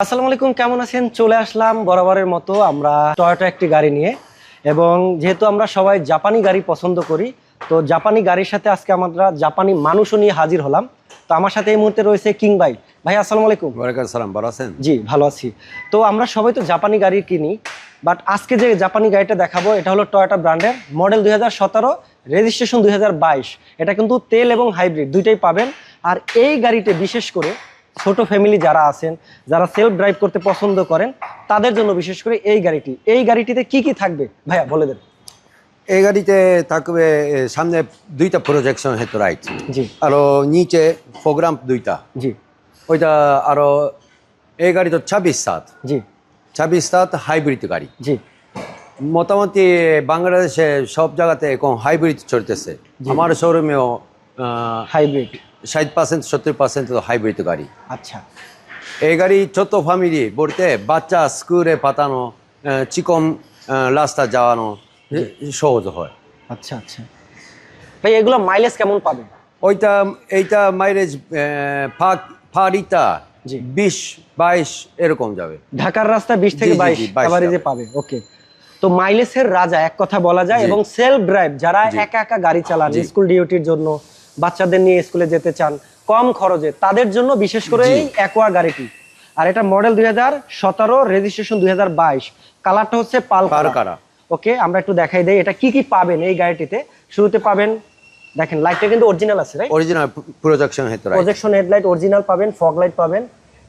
আসসালামু আলাইকুম, কেমন আছেন? চলে আসলাম বরাবরের মতো আমরা টয়োটা একটি গাড়ি নিয়ে। এবং যেহেতু আমরা সবাই জাপানি গাড়ি পছন্দ করি, তো জাপানি গাড়ির সাথে আজকে আমরা জাপানি মানুষও নিয়ে হাজির হলাম। তো আমার সাথে এই মুহূর্তে রয়েছে কিং ভাই। ভাই আসসালামু আলাইকুম। ওয়ালাইকুম আসসালাম, ভালো আছেন? জি ভালো আছি। তো আমরা সবাই তো জাপানি গাড়ি কিনি, বাট আজকে যে জাপানি গাড়িটা দেখাবো এটা হলো টয়োটা ব্র্যান্ডের, মডেল 2017, রেজিস্ট্রেশন 2022। এটা কিন্তু তেল এবং হাইব্রিড দুইটাই পাবেন। আর এই গাড়িতে বিশেষ করে ছোট ফ্যামিলি যারা আছেন, যারা সেলফ ড্রাইভ করতে পছন্দ করেন, তাদের জন্য বিশেষ করে এই গাড়িটিতে কি কি থাকবে ভাইয়া বলে দেন। এই গাড়িতে থাকবে সামনে দুইটা প্রজেকশন হেডলাইট, জি, আর নিচে প্রোগ্রাম দুইটা। জি, ওইটা আরো এই গাড়ি তো 26/7, জি, 26/7 হাইব্রিড গাড়ি। জি, মোটামুটি বাংলাদেশে সব জায়গাতে এখন হাইব্রিড চলতেছে। আমার শোরুমেও হাইব্রিড 60% 70% হাইব্রিড গাড়ি। আচ্ছা, এই গাড়ি ছোট ফ্যামিলি বলতে বাচ্চা স্কুলে পাঠানো, চিকন রাস্তা যাওয়ানো সহজ হয়। আচ্ছা, আচ্ছা ভাই, এগুলো মাইলেজ কেমন পাবে? এইটা মাইলেজ ফারিটা জি, 20-22 এরকম যাবে। ঢাকার রাস্তা 20 থেকে 22 এভারেজে পাবে। ওকে, তো মাইলেজের রাজা এক কথা বলা যায়। এবং সেলফ ড্রাইভ যারা একা একা গাড়ি চালান, স্কুল ডিউটির জন্য, বাচ্চাদের নিয়ে স্কুলে যেতে চান কম খরচে, তাদের জন্য বিশেষ করে এই অ্যাকোয়া গাড়িটি। আর এটা মডেল 2017, রেজিস্ট্রেশন 2022, কালারটা হচ্ছে পাল কালার। ওকে, আমরা একটু দেখাই দেই এটা কি কি পাবেন এই গাড়িটিতে। শুরুতে পাবেন, দেখেন লাইটটা কিন্তু অরিজিনাল আছে, right? Original projection headlight, projection headlight original পাবেন, ফগ লাইট পাবেন,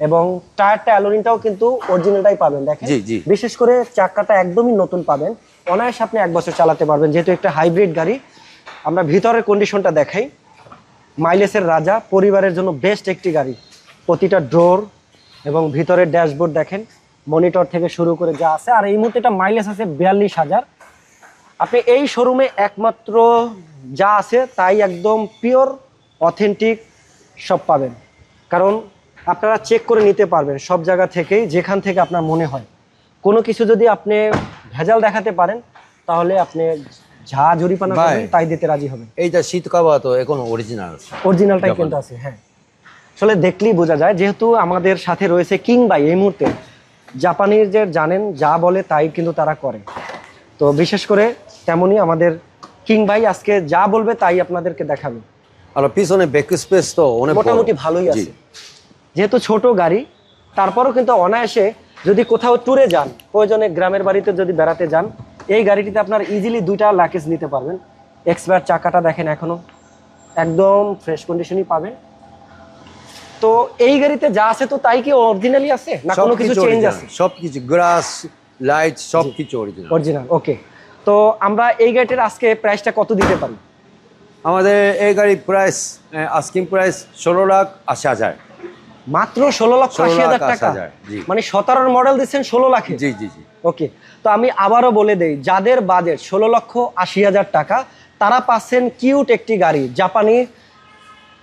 এবং টায়ারটা অ্যালুমিনটাও কিন্তু অরিজিনালটাই পাবেন। দেখেন বিশেষ করে চাকাটা একদমই নতুন পাবেন, অনায়াসে আপনি 1 বছর চালাতে পারবেন যেহেতু একটা হাইব্রিড গাড়ি। আমরা ভিতরের কন্ডিশনটা দেখাই। মাইলেজের রাজা, পরিবারের জন্য বেস্ট একটি গাড়ি। প্রতিটা ডোর এবং ভিতরের ড্যাশবোর্ড দেখেন, মনিটর থেকে শুরু করে যা আছে। আর এই মুহূর্তে এটা মাইলেজ আছে 42,000। আপনি এই শোরুমে একমাত্র যা আছে তাই একদম পিওর অথেন্টিক সব পাবেন। কারণ আপনারা চেক করে নিতে পারবেন সব জায়গা থেকেই, যেখান থেকে আপনার মনে হয়। কোনো কিছু যদি আপনি ভেজাল দেখাতে পারেন, তাহলে আপনি যা জরিমানা করবেন তাই দিতে রাজি হবেন। এইটা শীত কাবা তো এখন অরিজিনালটাই কিন্তু আছে। হ্যাঁ, আসলে দেখলেই বোঝা যায়। যেহেতু আমাদের সাথে রয়েছে কিং ভাই, এই মুহূর্তে জাপানির যে জানেন যা বলে তাই কিন্তু তারা করে। তো বিশেষ করে তেমনই আমাদের কিং ভাই আজকে যা বলবে তাই আপনাদেরকে দেখাবে। আর পিছনে ব্যাক স্পেস তো অনেক মোটামুটি ভালোই আছে। যেহেতু ছোট গাড়ি, তারপরও কিন্তু অনায়াসে যদি কোথাও ট্যুরে যান, প্রয়োজনে গ্রামের বাড়িতে যদি বেড়াতে যান, এই গাড়িটিতে আপনার ইজিলি 2টা লাগেজ নিতে পারবেন। এক্সপায়ার চাকাটা দেখেন এখনো একদম ফ্রেশ কন্ডিশনই পাবেন। তো এই গাড়িতে যা আছে তো তাই কি অরিজিনালি আছে না কোনো কিছু চেঞ্জ আছে? সবকিছু গ্লাস লাইট সবকিছু অরিজিনাল। ওকে, তো আমরা এই গাড়িটার আজকে প্রাইসটা কত দিতে পারি? আমাদের এই গাড়ি প্রাইস আস্কিং প্রাইস 16,80,000। মাত্র 16,80,000 টাকা? মানে 17 মডেল দিচ্ছেন 16 লাখে? জি জি জি। ওকে, তো আমি আবারও বলে দেই, যাদের বাজেট 16,80,000 টাকা, তারা পাচ্ছেন কিউট একটি গাড়ি, জাপানি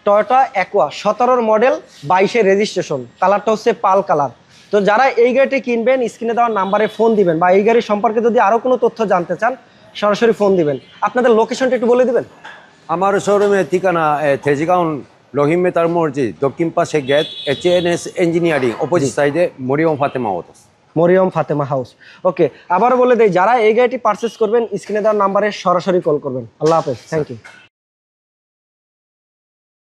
টয়োটা অ্যাকোয়া, 17 মডেল, 22 রেজিস্ট্রেশন, কালারটা হচ্ছে পাল কালার। তো যারা এই গাড়িটি কিনবেন, স্ক্রিনে দেওয়ার নাম্বারে ফোন দিবেন, বা এই গাড়ি সম্পর্কে যদি আরও কোনো তথ্য জানতে চান সরাসরি ফোন দিবেন। আপনাদের লোকেশনটা একটু বলে দিবেন। আমার শোরুমের ঠিকানা তেজগাঁও রহিম মেতার মসজিদ, দক্ষিণ পাশে গেট, HNS ইঞ্জিনিয়ারিং, অপোজিট সাইডে মরিয়ম ফাতেমা হাউস। ওকে, আবারও বলে দেই, যারা এই গাড়িটি পারচেস করবেন স্ক্রিনে দেওয়ার নাম্বারে সরাসরি কল করবেন। আল্লাহ হাফেজ, থ্যাংক ইউ।